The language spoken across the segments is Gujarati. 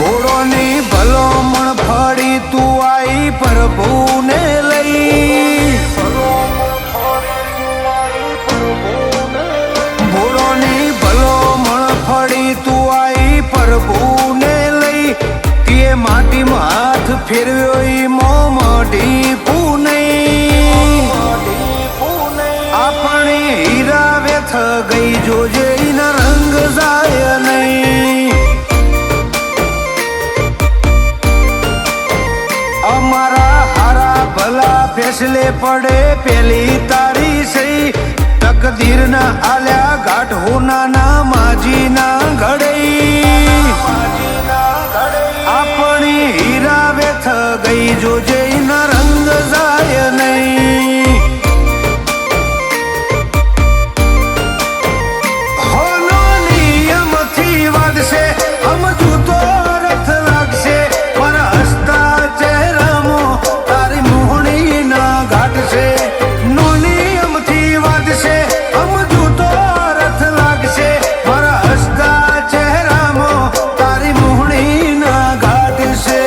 ભોળોની ભલોમણ ફળી તું આઈ પ્રભુને લઈ, ભોળોની ભલોમણ ફળી તું આઈ પ્રભુને લઈ, તે માટીમાં હાથ ફેરવ્યો ઈ મોમઢી પૂનઈ, આપણી હીરા વેથ ગઈ જોજે ઈના રંગ જાય નહીં, અમારા હારા ભલા ફેસલે પડે પેલી તારી સહી, તકદીરના આલ્યા ઘાટ હોનાના માજીના ઘડઈ, આપણી હીરા વેથ ગઈ જોજે ઈના રંગ જાય નહીં, હોનો નિયમથી વાગશે સમજુ તો રથ લાગશે, મારા હસતા ચહેરામાં તારી મોહણીના ઘાટ છે, નો નિયમથી વાગશે સમજુ તો રથ લાગશે, મારા હસતા ચહેરામાં તારી મોહણીના ઘાટ છે,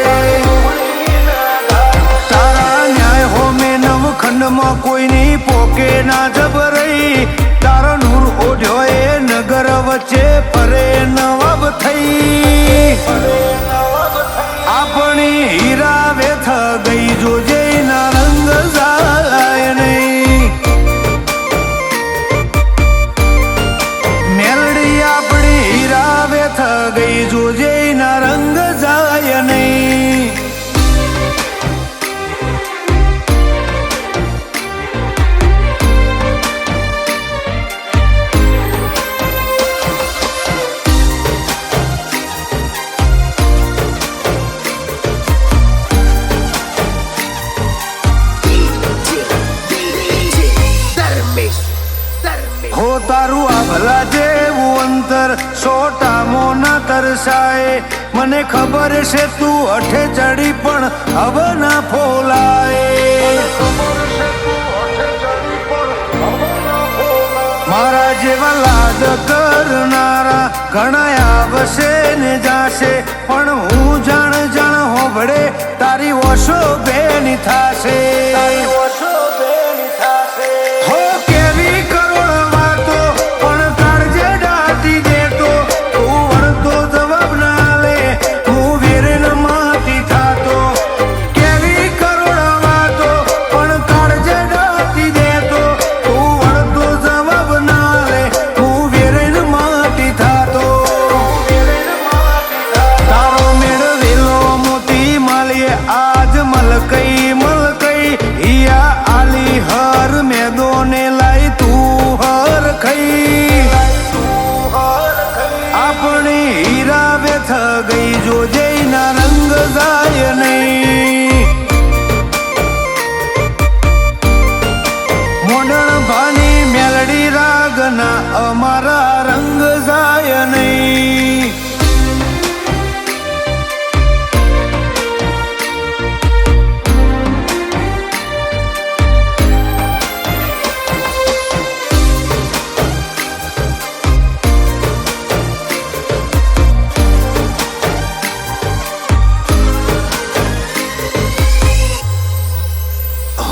તારા ન્યાય હોમે નવખંડમાં કોઈની પોકે ના જબરઈ, તારો નૂર ઓઢ્યો એ નગર વચ્ચે ફરે નવાબ થઈ, આપણી હીરા વેથ ગઈ જોજે ના રંગ જાય નહીં, મેલડી આપણી હીરા વેથ ગઈ જોજે ના રંગ જાય નહીં, હો તારું આ ભલા જેવું અંતર સોટામો ના તરસાય, મને ખબર છે તું અઠે ચડી પણ હવે ના ફોલાય, મારા જેવા લાડ કરનારા ઘણા આવશે ને જાશે, પણ હું જાણ જાણ હોભળે તારી ઓશો બેની થાશે, હો કેવી કરોડ વાતો પણ કાળજે દાટી દેતો, તું વળતો જવાબ ના લે હું વીરન માટી થાતો, કેવી કરોડ વાતો પણ કાળજે દાટી દેતો, તું વળતો જવાબ ના લે હું વીરન માટી થાતો, તારો મેળવેલો મોતી માલીએ આજ મલકઈ મલકઈ, હિયા આલી હર મેદોને લાઈ તું હર ખઈ, આપણી હીરા વેથ ગઈ જોજે ના રંગ જાય નહીં, મોડણ ભાની મેલડી રાગના અમારા રંગ જાય નહીં,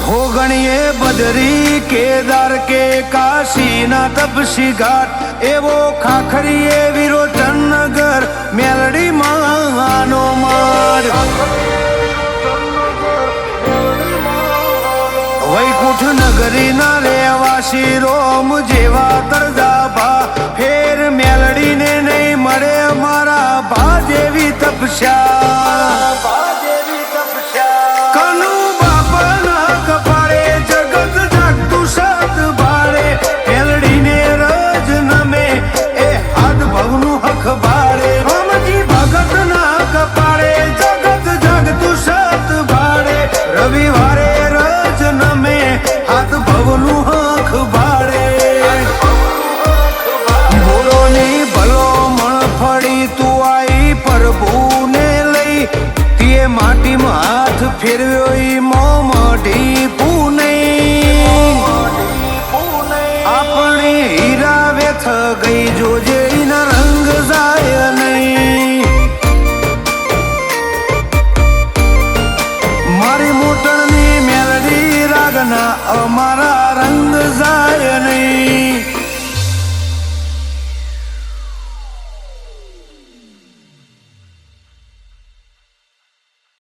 હો ગણીએ બદરી કેદાર કે કાશી ના તપસી ઘાટ, એવો ખાખરીએ વિરોચનગર મેલડી માનો માડ, વૈકુંઠ નગરી ના રહેવાસી રોમ જેવા તરજાભા, ફેર મેલડીને નહીં મળે અમારા ભા જેવી તપસ્યા, કનુ બાપના કપાળે જગત જાગતું સત ભાડે, મેલડીને રજ નમે એ હાથ ભવનું હક ભાડે, રામજી ભગતના કપાળે જગત જાગતું સત ભાડે, રવિવારે રજ નમે હાથ ભવનું હક ભાડે, ભોળોની ભલોમણ ફળી તું આઈ પ્રભુને લઈ, તે માટીમાં હાથ ફેરવ્યો ઈ મોમઢી પૂનઈ, આપણી હીરા વેથ ગઈ જોજે ઈના રંગ જાય નહીં, અમારા રંગ જાય નહીં.